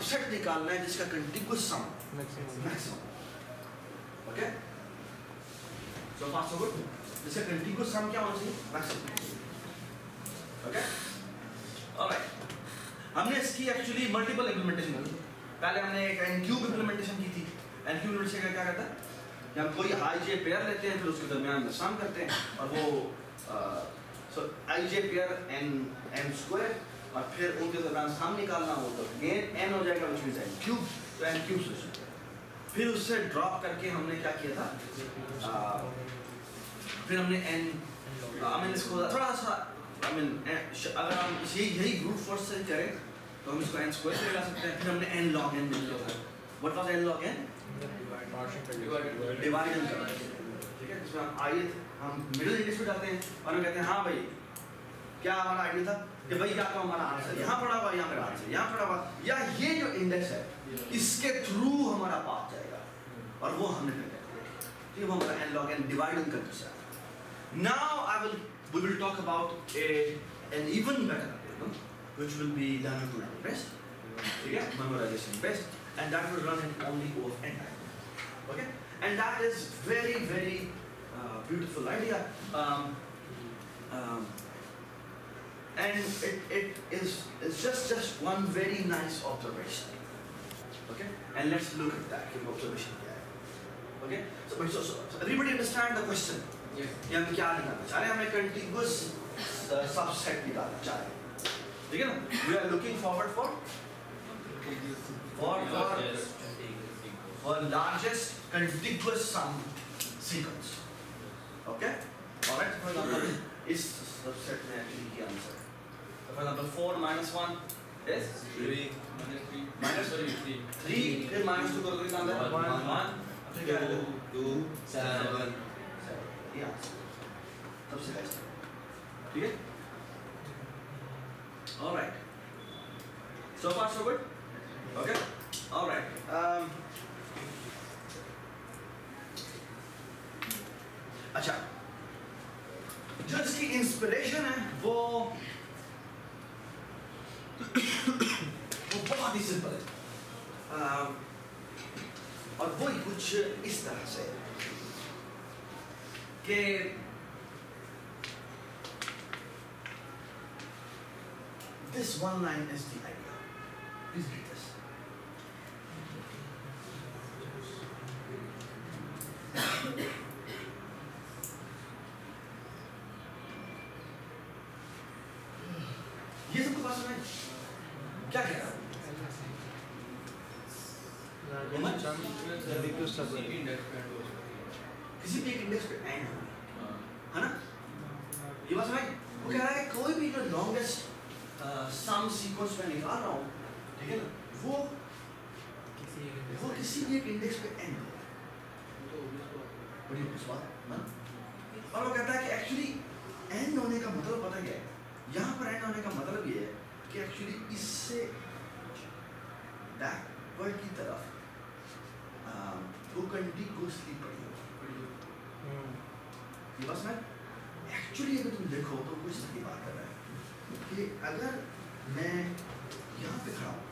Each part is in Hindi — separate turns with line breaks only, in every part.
सबसेट निकालना है जिसका कंटिगुअस सम maximum. Okay, so far so good. जिसका कंटिगुअस सम क्या होना चाहिए? मैक्सिमम। Okay, alright. हमने इसकी एक्चुअली मल्टीपल इंप्लीमेंटेशन की। पहले हमने एक n क्यूब इंप्लीमेंटेशन की थी। n क्यूब इंप्लीमेंटेशन क्या करता है कि हम कोई i j पेयर लेते हैं, फिर उसके दरमियान में सम करते हैं, और वो सो i j pair n square, और फिर उनके दरमियान सम निकालना हो तो अगेन n हो जाएगा, व्हिच मींस n क्यूब, तो n क्यूब सोल्यूशन। फिर उससे ड्रॉप करके हमने क्या किया था, फिर हमने n इसको थोड़ा सा अगर हम यही ब्रूट फोर्स से करें तो हम इसको n स्क्वायर से लगा सकते हैं। फिर हमने n log n निकाला। What was n log n? Divide करना, ठीक है। इसमें हम मिडिल इंडेक्स पे डालते हैं और हम कहते हैं हाँ भाई क्या हमारा आइडिया था कि भाई या तो हमारा आंसर यहाँ पड़ा हुआ, यहाँ मेरा आंसर यहाँ पड़ा हुआ, या ये जो इंडेक्स है इसके थ्रू हमारा पाथ जाएगा, और वो हमने फिर वो हमारा n log n डिवाइडिंग कर दिया। Now we will talk about an even better algorithm, which will be learner to learner based, okay, memorization based, and that will run in only O of n time. Okay, and that is very beautiful idea, and it is just one very nice observation. Okay, and let's look at that observation here. Okay, so everybody understand the question? कि हम क्या निकालना चाह रहे हैं? हमें कंटिगुअस सबसेट निकालना चाह रहे हैं, ठीक है ना? We are looking forward for largest contiguous sum sequence. Okay, alright. For example इस सबसेट में एक्चुअली क्या आंसर है? फॉर एग्जांपल 4 - 1 is 3 - 3 फिर -2 करो तो कितना आता है? 1 फिर क्या है? 2 7 सबसे बेस्ट, ठीक है। ऑलराइट, सो far so good. Okay, alright. अच्छा, जो इसकी इंस्पिरेशन है वो बहुत ही सिंपल है, और वो ही कुछ इस तरह से कि this one line is the idea. Please read this. ये सबको बात सुनाई? क्या कह रहा है? किसी भी एक इंडेक्स पे एंड होगा, है ना? ये बात समझ? वो कह रहा है कोई भी जो लॉन्गेस्ट सम सीक्वेंस में निकाल रहा हूँ, ठीक है ना, वो किसी भी एक इंडेक्स पे एंड होगा। बड़ी बात ना? और वो कहता है कि एक्चुअली एंड होने का मतलब पता क्या है? यहाँ पर एंड होने का मतलब ये है कि एक्चुअली इससे बैकवर्ड की तरफ वो कंटिगुअसली पड़ी होगी। ये बस मैं एक्चुअली अगर तुम देखो तो कुछ सही बात कर रहा है कि अगर मैं यहाँ पे खड़ा हूँ,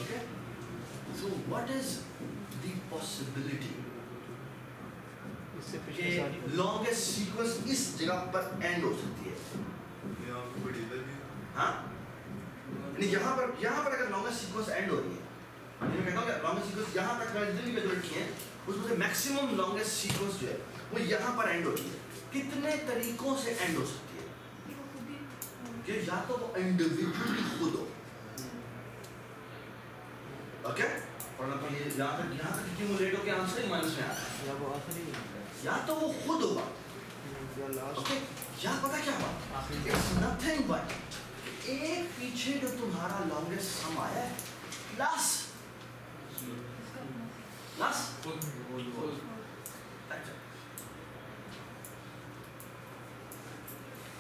okay, so what is the possibility कि लॉन्गेस्ट सीक्वेंस इस जगह पर एंड हो सकती है? हाँ, यहाँ पर अगर लॉन्गेस्ट सीक्वेंस एंड हो रही है, मैं कहता हूँ कि लॉन्गेस्ट सीक्वेंस यहाँ तक जितनी भी जो रखी है उसमें से मैक्सिमम लॉन्गेस्ट सीक्वेंस जो है वो यहाँ पर एंड होती है। कितने तरीकों से एंड हो सकती है? कि या तो वो इंडिविजुअली खुद हो, ओके, और ये यहाँ तक एक्यूमुलेट होकर आंसर ही माइनस में आता है, या तो वो खुद होगा, ओके, या पता क्या हुआ? इट्स नथिंग बट एक पीछे जो तुम्हारा लॉन्गेस्ट सम आया है plus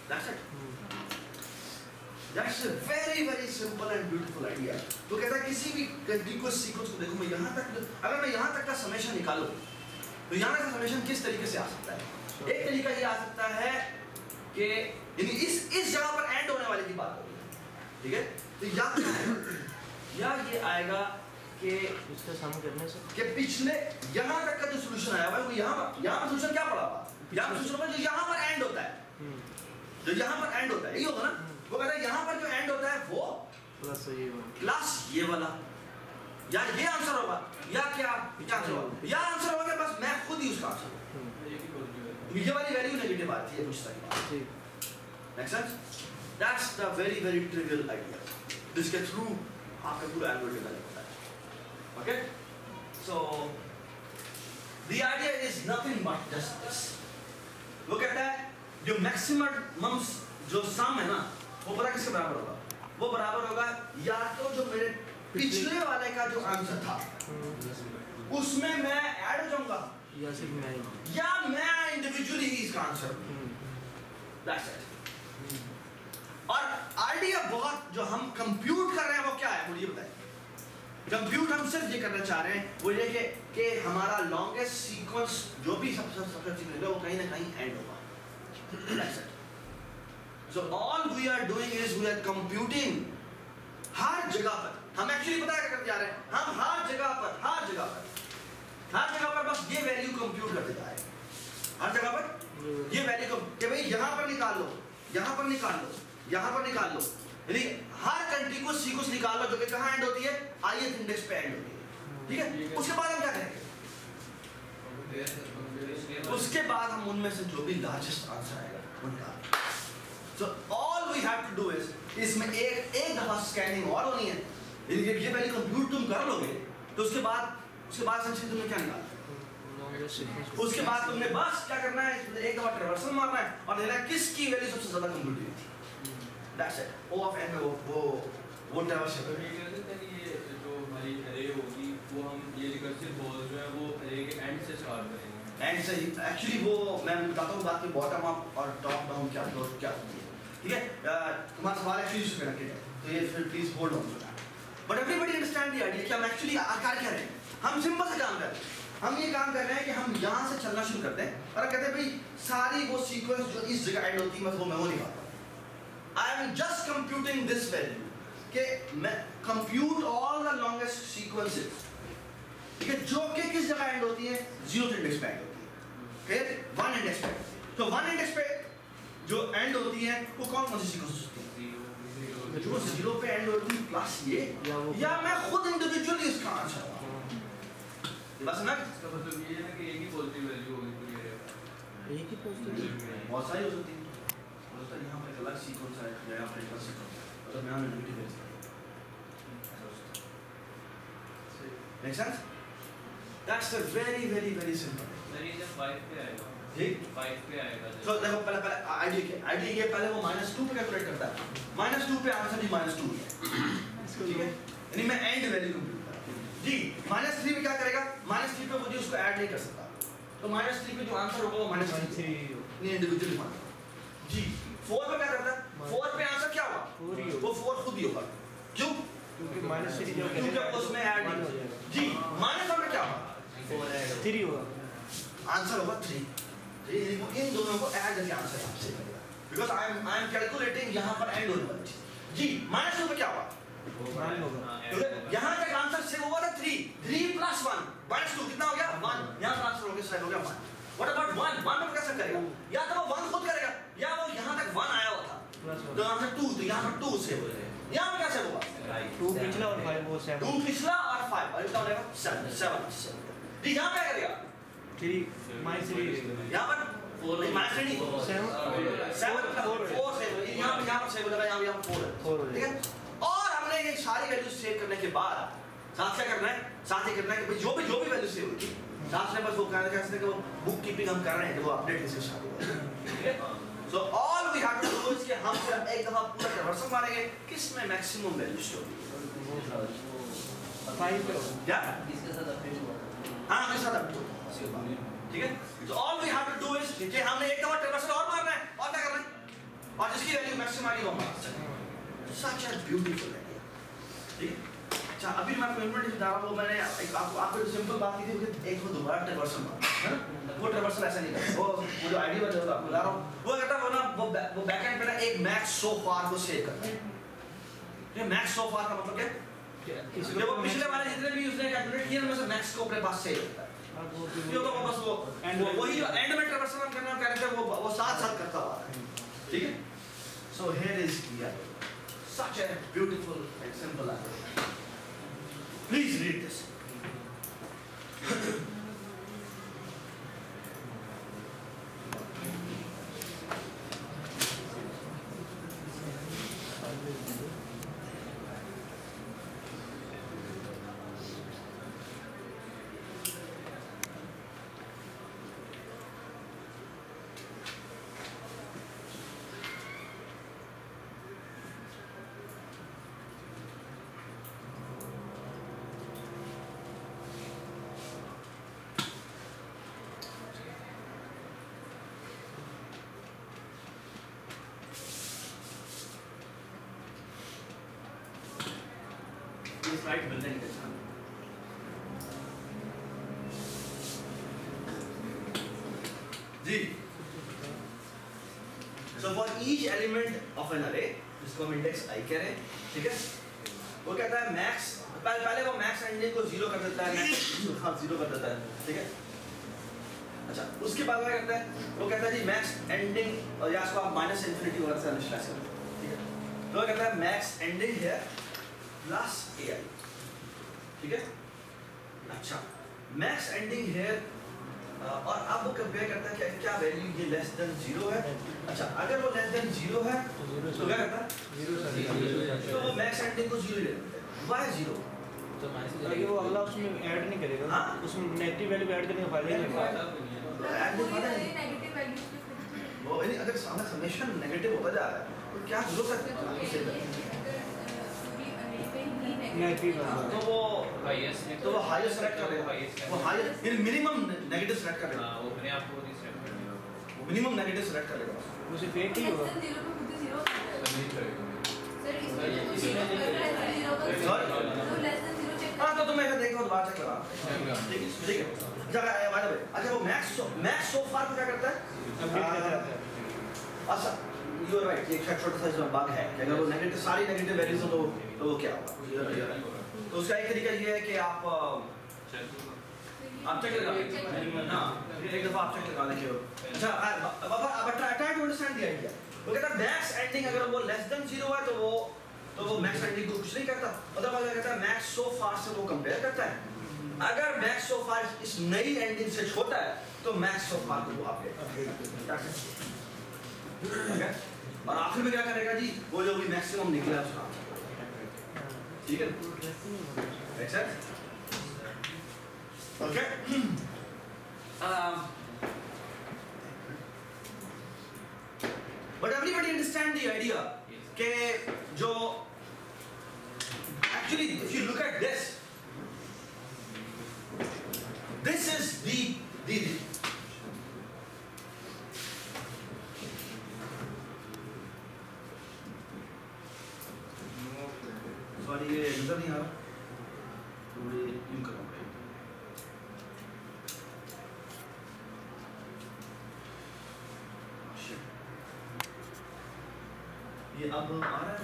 that's it. That's a very simple and beautiful idea. तो कहता है किसी भी contiguous sequence को देखो, मैं यहाँ तक, अगर मैं यहाँ तक का समेशन निकालूं तो यहाँ का समेशन किस तरीके से आ सकता है? एक तरीका ये आ सकता है कि यानी इस जगह पर एंड होने वाले की बात होगी, ठीक है? तो या क्या है? या ये आएगा कि
इसका सम करने से
कि पिछले यहाँ तक का जो सोल्यूशन आया हुआ है वो यहाँ पर सोल्यूशन क्या पड़ा हुआ, यहाँ पर सोल्यूशन जो यहाँ पर एंड होता है, जो यहाँ पर एंड होता है यही होगा ना, वो कहता है यहाँ पर जो एंड होता है वो प्लस ये वाला, या ये आंसर होगा या क्या आंसर होगा, या आंसर होगा बस मैं खुद ही उसका आंसर, ये वाली वैल्यू नेगेटिव आती है पूछता है। Next sense, that's the very very trivial idea जिसके थ्रू आपका पूरा एल्गोरिथम डेवलप होता है। Okay, so the idea is nothing but just this. वो कहता है जो मैक्सिमम जो सम है ना वो पता किसके बराबर होगा, वो बराबर होगा या तो जो मेरे पिछले वाले का जो आंसर था उसमें मैं ऐड हो जाऊंगा या मैं इंडिविजुअली ही इसका आंसर। That's it. और आइडिया बहुत जो हम कंप्यूट कर रहे हैं वो क्या है मुझे बताइए। कंप्यूट हम सिर्फ ये करना चाह रहे हैं वो ये कि हमारा लॉन्गेस्ट सीक्वेंस जो भी सबसे सीक्वेंस वो कहीं ना कहीं एंड होगा। That's it. So all we are doing is we are computing हर जगह पर हम एक्चुअली पता क्या करते जा रहे हैं, हम हर जगह पर बस ये वैल्यू कंप्यूट करते जा रहे हैं। हर जगह पर ये वैल्यू कि भाई यहाँ पर निकाल लो, यहाँ पर निकाल लो, यहाँ पर निकाल लो, यानी हर कंटीन्यूअस सीक्वेंस निकाल लो जो कि कहाँ एंड होती है, ith इंडेक्स पे एंड होती है। ठीक है, उसके बाद हम क्या करेंगे, उसके बाद हम उनमें से जो भी लार्जेस्ट आंसर आएगा वो निकालेंगे। So all we have to do is इसमें एक दफा स्कैनिंग और होनी है। ये वैल्यू कंप्यूट तुम कर लोगे तो उसके बाद संक्षिप्त तुमने क्या निकाला, उसके बाद तुमने बस क्या करना है, एक दफा ट्रावर्सल मारना है और देखना है किसकी वैल्यू सबसे ज्यादा कंप्यूट हुई थी। That's it. O of n में वो ट्रावर्सल
ये जो हमारी एरे होगी वो हम ये रिकर्सिव कॉल जो है वो एरे के एंड से स्टार्ट करेंगे।
एंड से एक्चुअली वो मैं बताता हूँ बात की बॉटम अप और टॉप डाउन क्या होती है। ठीक है, तुम्हारा सवाल एक्चुअली इसमें रखे गए तो ये फिर please hold on to that. But everybody understand the idea कि हम एक्चुअली आकार क्या रहे हैं, हम सिंपल से काम कर रहे हैं। हम ये काम कर रहे हैं कि हम यहाँ से चलना शुरू करते हैं और कहते हैं भाई सारी वो सीक्वेंस जो इस जगह एंड होती है मैं वो निकालता हूँ। I am just computing this value कि मैं compute all the longest sequences, ठीक है, जो कि किस जगह एंड होती है, 0th इंडेक्स पे एंड होती है, फिर 1 इंडेक्स पे। तो 1 इंडेक्स पे जो एंड होती है वो कौन सी सीक्वेंस होती है, जो 0 पे एंड होती है प्लस ये या मैं खुद इंडिविजुअली इसका आंसर हूं। बस ना
इसका मतलब ये है ना कि एक ही पॉजिटिव वैल्यू होगी पूरी एरे में,
एक ही पॉजिटिव
बहुत सारी हो सकती है। तो यहाँ पर एक अलग सीक्वेंस है यहाँ पर एक अलग सीक्वेंस है मतलब यहाँ नेगेटिव है। Make sense? That's the very very very simple.
Sir ये जब 5 पे आएगा,
ठीक
5 पे आएगा
तो देखो पहले आईडी ये पहले वो -2 पे कैलकुलेट करता है, -2 पे आंसर भी -2 है। ठीक है, यानी मैं एंड वैल्यू कंप्यूट कर रहा हूं जी। -3 पे क्या करेगा, -3 पे मुझे उसको ऐड नहीं कर सकता तो -3 पे जो आंसर होगा वो -3 नहीं इंडिविजुअली मान जी। 4 पे क्या करता है, 4 पे आंसर क्या होगा, वो 4 खुद ही होगा। क्यों, क्योंकि -3 उसमें ऐड नहीं जी। -1 में क्या होगा,
3 होगा,
आंसर होगा 3। इन दोनों को ऐड करके आंसर आपसे मिलेगा बिकॉज़ आई एम कैलकुलेटिंग यहाँ पर एंड होने वाली चीज जी। -2 पे क्या होगा, यहाँ तक आंसर सेव हुआ था 3 + 1 -2 कितना हो गया 1। यहाँ पर आंसर हो गया सेव हो गया 1। व्हाट अबाउट 1 पे कैसे करेगा, या तो वो 1 खुद करेगा या वो यहाँ तक 1 आया हुआ था तो यहाँ से 2 तो यहाँ पर 2 सेव हो जाएगा। यहाँ पे क्या सेव होगा,
2 पिछला और 5 वो 7,
2 पिछला और 5 और इतना हो जाएगा 7 ठीक। यहाँ क्या करेगा
3 -3
यहाँ पर नहीं -3 नहीं 7 4 सेव यहाँ पर सेव हो जाएगा, यहाँ 4 है ठीक है। और हमने ये सारी वैल्यूज सेव करने के बाद साथ क्या करना है, साथ ही करना है कि जो भी वैल्यू सेव होगी साथ में बस वो कहना है कि वो बुक कीपिंग हम कर रहे हैं तो वो अपडेट इसके साथ होगा। ठीक है, so all we have to do is कि हम सिर्फ एक दफा पूरा ट्रावर्सल मारेंगे किस में मैक्सिमम वैल्यू स्टोर होगी
5 पे
क्या
इसके साथ अपडेट हुआ
हां इसके साथ अपडेट ठीक है। So all we have to do is कि हमने एक दफा ट्रावर्सल और मारना है और क्या करना है और जिसकी वैल्यू मैक्सिमम आएगी वो मार सकते हैं। सच अ ब्यूटीफुल आइडिया। ठीक है, अच्छा अभी मैं आपको इन्फॉर्मेशन बता रहा हूँ। मैंने आपको सिंपल बात की थी एक को दोबारा ट्रावर्सल मारना है ना, वो ट्रावर्सल ऐसा नहीं करता। वो जो आइडिया बता रहा हूँ वो कहता है ना वो बैकएंड पे ना एक मैक्स सो फार को सेव करता है। ये मैक्स सो फार का मतलब क्या जब वो पिछले वाले जितने भी उसने कैलकुलेट किए उनमें से मैक्स को अपने पास सही होता है। ये तो बस वो वही जो एंड में ट्रांसफर हम करना कह रहे थे वो साथ करता हुआ है, ठीक है। So here is such a beautiful and simple algorithm. Please read this. Right building this one. जी. So for each element of an array, जिसको हम इंडेक्स i कह रहे हैं, ठीक है? वो कहता है मैक्स पहले वो मैक्स एंडिंग को 0 कर देता है, मैक्स हाँ 0 कर देता है, ठीक है? अच्छा, उसके बाद क्या करता है? वो कहता है जी मैक्स एंडिंग और या इसको आप माइनस इन्फिनिटी वगैरह से इनिशियलाइज करो, ठीक है? तो वो कहता है मैक्स एंडिंग है प्लस ai, ठीक है? अच्छा, मैक्स एंडिंग है और अब वो कंपेयर करता है कि क्या वैल्यू ये लेस देन 0 है। अच्छा, अगर वो लेस देन 0 है तो क्या करता है? तो वो मैक्स एंडिंग को 0 ले लेता है। व्हाई 0?
तो ये वो अगला उसमें ऐड नहीं करेगा।
हाँ?
उसमें नेगेटिव वैल्यू ऐड करने का फायदा नहीं है।
ऐड नहीं फायदा नहीं। वो अगर सामने समेशन नेगेटिव होता जा रहा है तो क्या जरूरत है?
नेगेटिव
तो वो हाईएस्ट सेलेक्ट कर लेगा, वो हाईएस्ट मिनिमम नेगेटिव सेलेक्ट कर लेगा,
वो अपने आप को नहीं सेलेक्ट कर लेगा,
वो मिनिमम नेगेटिव सेलेक्ट कर लेगा,
उसे फेक ही होगा।
नहीं करेगा।
हाँ तो तुम्हें देखो बात चेक करा, ठीक है? अच्छा वो मैक्स सो फार को क्या करता है?
अपडेट करता है।
अच्छा यू आर राइट, ये एक छोटा सा इसमें बग है कि अगर वो नेगेटिव सारी नेगेटिव वैल्यूज हो तो वो क्या होगा? तो उसका एक तरीका ये है कि आप चेक लगा लें, हाँ एक दफा आप चेक लगा लें। अच्छा अब try to understand the idea. वो कहता है मैक्स एंडिंग अगर वो लेस देन 0 है तो वो मैक्स एंडिंग को कुछ नहीं करता, मतलब क्या कहता है मैक्स सो फार से वो कंपेयर करता है। अगर मैक्स सो फार इस नई एंडिंग से छोटा है तो मैक्स सो फार को वो अपडेट करता है। और आखिर में क्या करेगा जी? वो जो भी मैक्सिमम निकला है उसका, ठीक है? Okay. But everybody understand the idea कि जो actually if you look at this is the sorry ये नजर नहीं आ रहा तो ये यूं करना पड़ेगा। ये अब आ रहा है?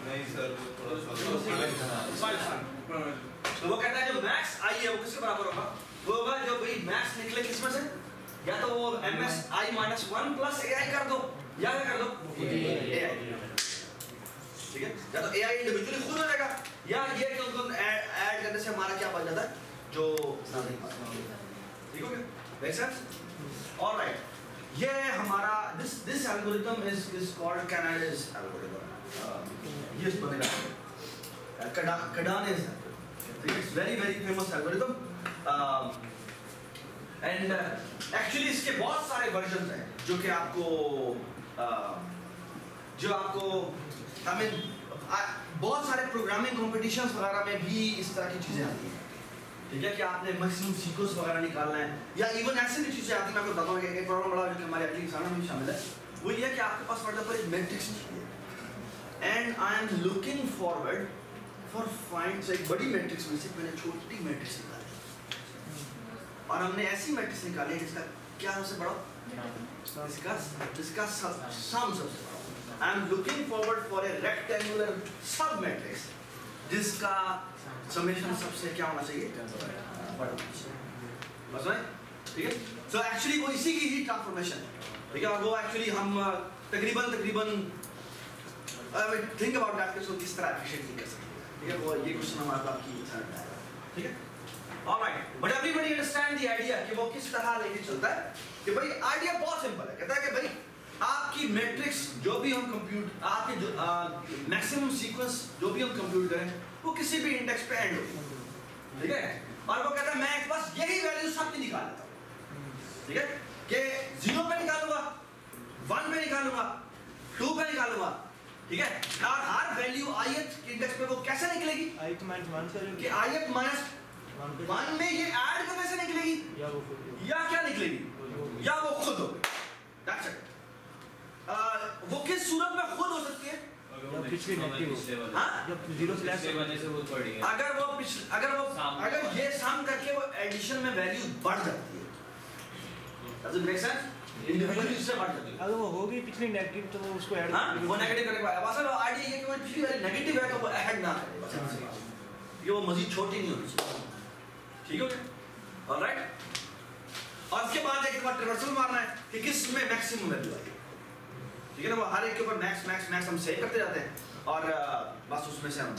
नहीं सर, वो थोड़ा सा
तो वो कहता है जो मैक्स आई है वो किसके बराबर होगा? वो होगा जो भाई मैक्स निकले किस में से, या तो वो ms i minus 1 plus ai कर दो या क्या कर दो ai, ठीक है? या तो ai इंडिविजुअली खुद हो जाएगा या ये कि उनको ऐड करने से हमारा क्या बन जाता है जो नहीं पता, ठीक हो गया? Make sense? ऑलराइट, ये हमारा this algorithm is called Kadane's algorithm. ये बनेगा Kadane's, it's very famous algorithm and actually इसके बहुत सारे वर्जन हैं जो कि आपको आई मीन बहुत सारे प्रोग्रामिंग कॉम्पिटिशन्स वगैरह में भी इस तरह की चीज़ें आती हैं, ठीक है? कि आपने मैक्सिमम सीक्वेंस वगैरह निकालना है या इवन ऐसे भी चीज़ें आती हैं। मैं आपको बताता हूँ एक प्रॉब्लम बड़ा जो हमारे अगली एग्जाम में शामिल है, वो ये है कि आपके पास मतलब पर एक मैट्रिक्स है and I am looking forward for find एक बड़ी मैट्रिक्स में से मैंने छोटी मैट्रिक्स निकाली और हमने ऐसी मैट्रिक्स निकाली है जिसका क्या सबसे बड़ा, इसका सम सबसे बड़ा, I am looking forward for a rectangular सब मैट्रिक्स जिसका समेशन सबसे क्या होना चाहिए, बड़ा होना चाहिए। बस है, ठीक है। सो एक्चुअली वो इसी की ही ट्रांसफॉर्मेशन है, ठीक है। और वो एक्चुअली हम तकरीबन थिंक अबाउट दैट कि उसको किस तरह एफिशिएंटली कर सकते हैं, ठीक है। वो ये क्वेश्चन हमारे पास की तरह है, ठीक है। Alright, but everybody understand the idea कि वो किस तरह लेके चलता है। कि भाई आइडिया बहुत सिंपल है, कहता है कि भाई आपकी मैट्रिक्स जो भी हम कंप्यूट, आपके जो मैक्सिमम सीक्वेंस जो भी हम कंप्यूट करें वो किसी भी इंडेक्स पे एंड हो, ठीक है। और वो कहता है मैं बस यही वैल्यू सबकी निकाल लेता हूँ, ठीक है। कि 0 पे निकालूंगा, 1 पे निकालूंगा, 2 पे निकालूंगा, ठीक है। और हर वैल्यू ith इंडेक्स पे वो कैसे निकलेगी,
ith माइनस 1 से
कि ith माइनस 1 में ये ऐड करने से निकलेगी या क्या निकलेगी, या वो खुद हो, दैट्स इट। वो किस सूरत में खुद हो सकती है,
पिछली नेगेटिव,
हाँ,
जब 0 से लेस
बनने से वो पड़ गया।
अगर ये सम करके वो एडिशन में वैल्यू बढ़ जाती है, does it make sense? Individually इससे बढ़ जाती है।
अगर वो होगी पिछली नेगेटिव तो वो उसको ऐड,
हाँ, वो नेगेटिव करने के बाद बस आइडिया ये कि वो पिछली वाली नेगेटिव है तो वो ऐड ना करे, बस ये वो मजीद छोटी नहीं होनी चाहिए, ठीक है। ऑलराइट, और उसके बाद एक बार रिवर्सल मारना है कि किस में मैक्सिमम वैल्यू आएगी, ठीक है ना। वो हर एक के ऊपर मैक्स हम सेव करते जाते हैं और बस उसमें से हम,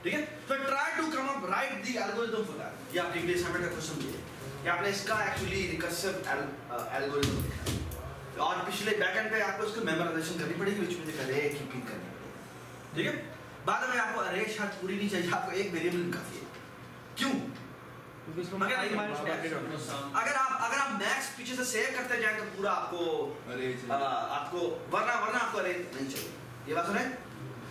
ठीक है। तो try to come up right the algorithm for that. ये आपके इंग्लिश असाइनमेंट का क्वेश्चन दिए कि आपने इसका एक्चुअली रिकर्सिव एल्गोरिथम लिखा है और पिछले बैकएंड पे आपको इसको मेमोराइजेशन करनी पड़ेगी, बीच में एक अरे कीपिंग करनी पड़ेगी, ठीक है। बाद में आपको अरे शायद पूरी नहीं चाहिए, आपको एक वेरिएबल काफी है। क्यों? अगर आप मैक्स पीछे से सेव करते जाएं तो पूरा आपको वरना आपको अरे नहीं चाहिए, ये बात सुने।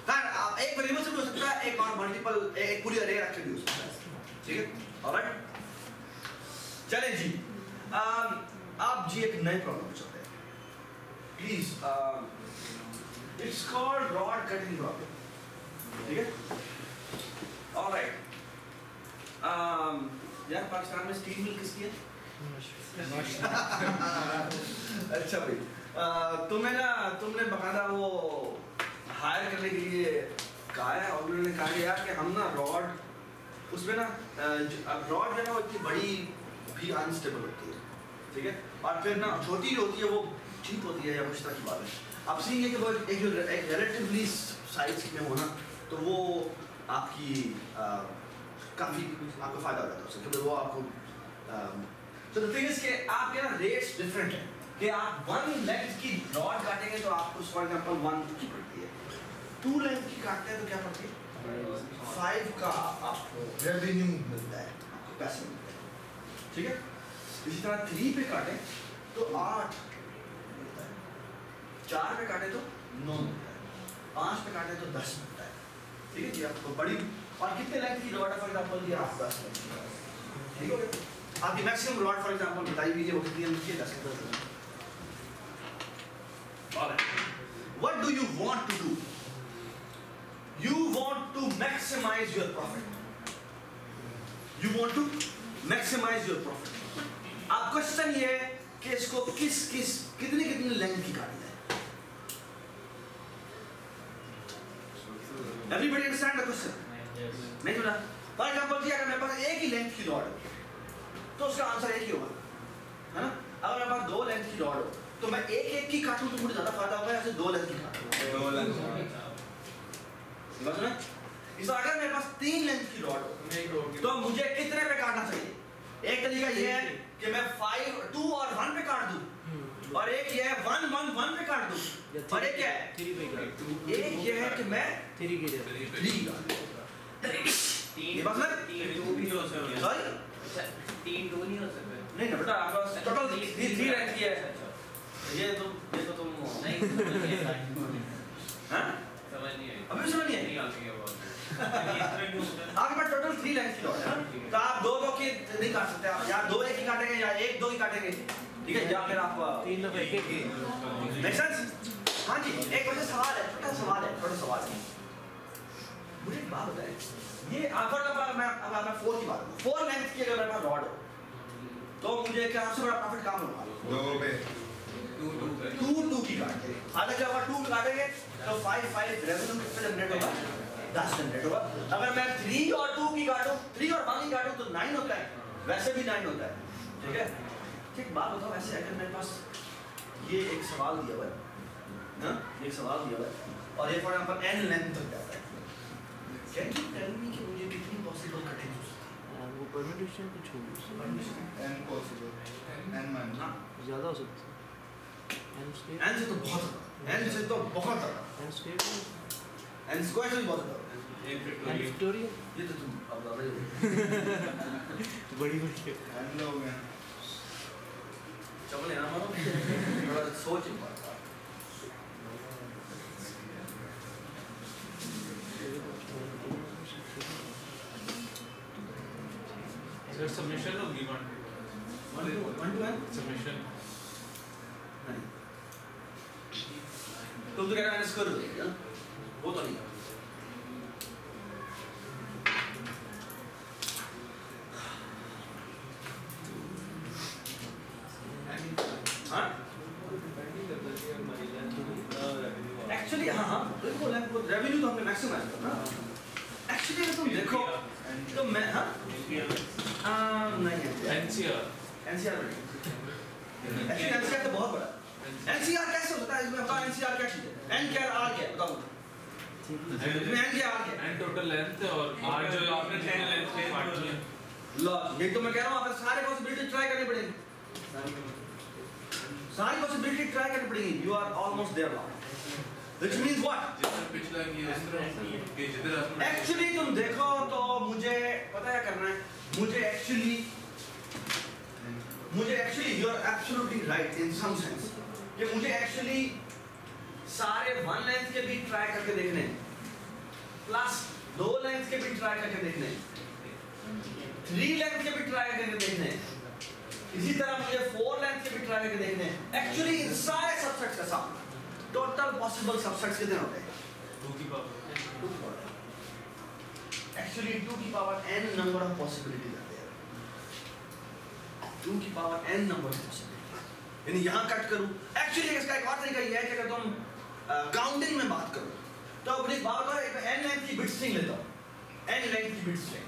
आप एक वेरिएबल से भी हो सकता है, एक और मल्टीपल, एक पूरी अरे रख के भी हो सकता है, ठीक है। ऑलराइट, चलें जी, आप जी एक नए प्रॉब्लम पूछते हैं please. It's called rod cutting problem, ठीक है। ऑलराइट, यार पाकिस्तान में स्टील मिल किसकी है? अच्छा भाई, तुमने बकायदा वो हायर करने के लिए कहा है और उन्होंने कहा यार कि हम ना रॉड उसमें ना रॉड जो है ना इतनी बड़ी भी अनस्टेबल होती है, ठीक है। और फिर ना छोटी होती है वो ठीक होती है या कुछ तरह की बात है। आप सीखेंगे कि वो एक रिलेटिवली साइज में होना तो वो आपकी काफ़ी आपको फ़ायदा हो जाता है उससे, क्योंकि वो आपको तो द थिंग इज कि आपके ना रेट्स डिफरेंट हैं कि आप 1 लेंथ की रॉड काटेंगे तो आपको फॉर एग्जांपल 1 की पड़ती है, 2 लेंथ की काटते हैं तो क्या पड़ती है 5 का आपको रेवेन्यू मिलता है, आपको पैसे मिलते हैं, ठीक है। इसी तरह 3 पे काटें तो 8 मिलता है, 4 पे काटे तो 9 मिलता है, 5 पे काटे तो 10 मिलता है, ठीक है जी। आपको बड़ी और कितने लेंथ की रॉड है फॉर एग्जांपल ये आप 10 लेंथ की, ठीक हो गया। आपकी मैक्सिमम रॉड फॉर एग्जांपल बताई हुई है वो कितनी है, 10। What do you want to do? You want to maximize your profit. You want to maximize your profit. अब क्वेश्चन ये है कि इसको कितनी लेंथ की काटनी है। Everybody understand the question? नहीं सुना? फॉर एग्जाम्पल जी अगर मेरे पास एक ही लेंथ की रॉड हो तो उसका आंसर एक ही होगा, है ना। अगर मेरे पास 2 लेंथ की रॉड हो तो मैं एक की काटूं तो मुझे ज्यादा फायदा होगा या फिर 2 लेंथ की काटूं, 2 लेंथ। इस अगर मेरे पास 3 लेंथ की रॉड हो तो मुझे कितने पे काटना चाहिए। एक तरीका ये है कि मैं 5, 2 और 1 पे काट दूं और एक ये है 1, 1, 1 पे काट दूं और एक क्या है
3 पे,
एक ये है कि मैं
3 की जगह
3 काट। ये बात ना
3 2 भी हो सकता है,
सॉरी
3 2 नहीं हो सकता
नहीं ना बेटा, आपका टोटल 3 लेंथ की है। ये तो तुम
नहीं
हाँ
समझ नहीं आई,
अभी समझ नहीं आई।
नहीं आती है वो
आपके पास टोटल 3 लेंथ की रॉड है ना, तो आप 2 की नहीं काट सकते, आप या 2 एक ही काटेंगे या 1 2 ही काटेंगे, ठीक है। या फिर आप
3 लोग एक
मेक सेंस। हाँ जी, एक वैसे सवाल है, छोटा सवाल है, मुझे एक बात बताएं, ये अगर मैं 4 की बात करूँ, 4 लेंथ की अगर मेरे पास रॉड हो तो मुझे क्या सबसे बड़ा प्रॉफिट काम होगा
2 पे
2 की काटते हैं। आधा क्या होगा 2 काटेंगे तो 5 रेवेन्यू कितना जनरेट होगा 10 जनरेट होगा। अगर मैं 3 और 2 की काटूं 3 और 1 की काटूं तो 9 होता है, वैसे भी 9 होता है। ठीक है, ठीक बात बताओ, ऐसे अगर मेरे पास ये एक सवाल दिया हुआ है, हाँ एक सवाल दिया हुआ है और ये फॉर एग्जांपल n लेंथ तक जाता है, कैन यू टेल मी कि मुझे कितनी पॉसिबल कटिंग हो सकती है?
वो परमिटेशन कुछ होगी
n possible n minus
ज़्यादा हो सकती है n स्क्वायर
n से तो बहुत ज़्यादा, n से तो बहुत ज़्यादा,
n स्क्वायर
n स्क्वायर से भी बहुत ज़्यादा।
एक
n
फैक्टोरियल
फैक्टोरियल
ये तो तुम अब ज़्यादा ही हो गई।
बड़ी
n लोग हैं
चलो लेना मारो, थोड़ा सोच एक बार।
सर सबमिशन होगी 1 to 1 सबमिशन
नहीं, तुम तो कह रहे हो n स्क्वायर हो जाएगी ना, वो तो नहीं है। हाँ एक्चुअली हाँ बिल्कुल रेवेन्यू तो हमने मैक्सिमाइज करना। एक्चुअली अगर तुम देखो तो मैं हाँ नहीं
एनसीआर
एनसीआर एक्चुअली एनसीआर तो बहुत बड़ा। एनसीआर कैसे होता है, इसमें बताओ एनसीआर क्या चीज़ है, एन क्या आर क्या बताओ, इसमें एन क्या आर क्या
एंड टोटल लेंथ और आर जो आपने टोटल लेंथ के पार्ट किए
लो, ये तो मैं कह रहा हूँ आपको सारे पॉसिबिलिटी ट्राई करनी पड़ेगी, सारी पॉसिबिलिटी ट्राई करनी पड़ेगी। You are almost there now, which means what,
पिछला कि जिधर
एक्चुअली तुम देखो तो मुझे पता है करना है, मुझे actually you are absolutely right in some sense कि मुझे एक्चुअली सारे 1 लेंथ के भी ट्राई करके देखने हैं, प्लस 2 लेंथ के भी ट्राई करके देखने हैं, 3 लेंथ के भी ट्राई करके देखने हैं, इसी तरह मुझे 4 लेंथ के भी ट्राई करके देखने हैं। एक्चुअली इन सारे सबसेट्स का सम टोटल पॉसिबल सबसेट्स कितने होते हैं
2 की पावर
एक्चुअली 2 की power n number of possibilities आते हैं, 2 की power n number of possibilities, यानी यहाँ कट करूँ। एक्चुअली इसका एक और तरीका ये है कि अगर तुम काउंटिंग में बात करो तो अपनी बात करो, एक n लेंथ की बिट स्ट्रिंग लेता हूँ, n लेंथ की बिट स्ट्रिंग,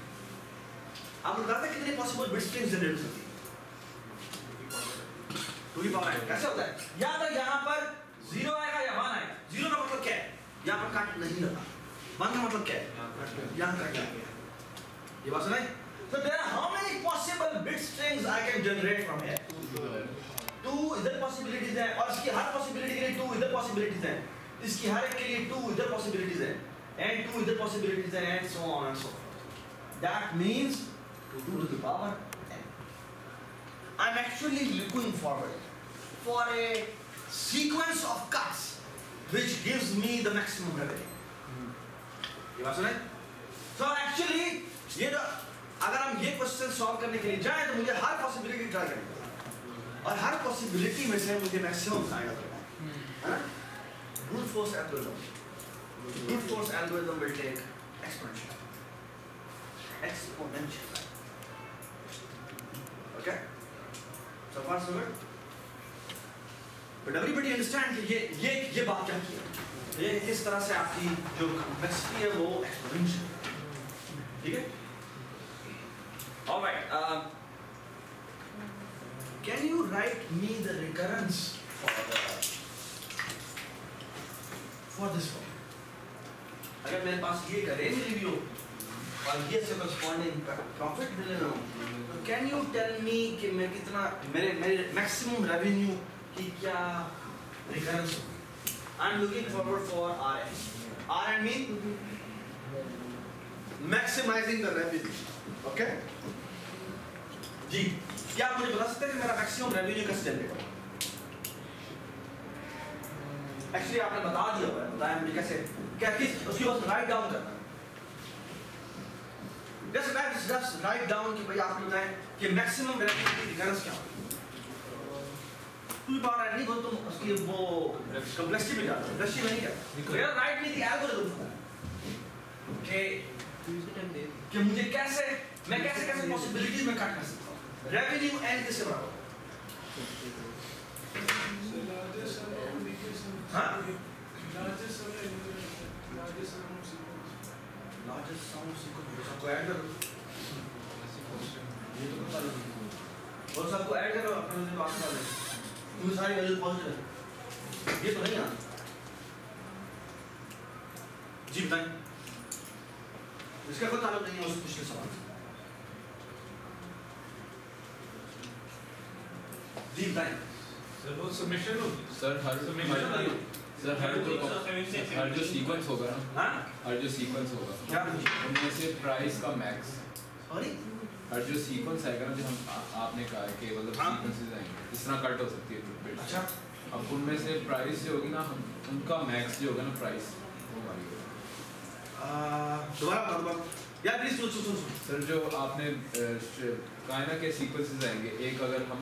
आप बताते हैं कितनी पॉसिबल बिट स्ट्रिंग्स जनरेट हो सकती है 2 की पावर n। कैसे होता है, या तो यहाँ पर 0 आएगा या 1 आएगा। 0 का मतलब क्या है, यहाँ पर कट नहीं लगा, 1 का मतलब क्या है, यहाँ कट लग गया। ये बात सुनाई? So there are how many possible bit strings I can generate from here? 2 इधर possibilities हैं और इसकी हर possibility के लिए 2 इधर possibilities हैं, इसकी हर एक के लिए 2 इधर possibilities हैं, and 2 इधर possibilities हैं, and so on and so forth. That means 2 to the power n. I'm actually looking forward for a sequence of cuts which gives me the maximum revenue. ये बात सुने? So actually ये जो अगर हम ये क्वेश्चन सॉल्व करने के लिए जाएं तो मुझे हर पॉसिबिलिटी ट्राई करनी पड़ेगी और हर पॉसिबिलिटी में से मुझे मैक्सिमम फाइंड आउट करना है ना। Brute force algorithm will take exponential okay, so far so good, but everybody understand कि ये बात क्या की है, ये किस तरह से आपकी जो कॉम्प्लेक्सिटी है वो एक्सपोनेंशियल, ठीक है। All right. Can you write me the recurrence for this one? अगर मेरे पास ये रेंज रिव्यू और ये से corresponding profit मिले ना, तो can you tell me कि मैं कितना मेरे maximum revenue की क्या recurrence होगी? I'm looking forward for RN. RN mean maximizing the revenue. Okay? जी, क्या आप मुझे बता सकते हैं कि मेरा मैक्सिमम रेवेन्यू कैसे जनरेट होगा? एक्चुअली आपने बता दिया हुआ है, बताया मुझे कैसे, क्या किस उसकी बस राइट डाउन करना है। जस्ट राइट डाउन कि भाई आपने बताया कि मैक्सिमम रेवेन्यू की रिकरेंस क्या होगी। तू बात नहीं बोल, तुम उसकी वो कॉम्प्लेक्सिटी में जाते हो, कॉम्प्लेक्सिटी में नहीं करते। मेरा राइट में दी एल्गोरिथम कि मुझे कैसे पॉसिबिलिटीज में कट कर सकता हूँ, रेवेन्यू एंड किसके बराबर हाँ
Largest amount sequence.
Largest sound sequence सबको ऐड करो ये तो पता नहीं और सबको ऐड करो अपने में बात कर रहे ये सारी वैल्यू पॉजिटिव ये तो नहीं है जी बताएं इसका कोई ताल्लुक नहीं है उस पिछले सवाल से जी बताएं
सर वो सबमिशन होगी
सर हर जो सीक्वेंस होगा ना,
हाँ
हर जो सीक्वेंस होगा
क्या
उनमें से प्राइस का मैक्स,
सॉरी
हर जो सीक्वेंस आएगा ना, जो हम आपने कहा है कि मतलब
हाँ।
सीक्वेंसेस आएंगे जिस तरह कट हो सकती है bit।
अच्छा
अब उनमें से प्राइस जो होगी ना, उनका मैक्स जो होगा ना प्राइस वो हमारी होगा।
दोबारा यार प्लीज सुन
सर जो आपने कहा है ना कि सीक्वेंसेस आएंगे, एक अगर हम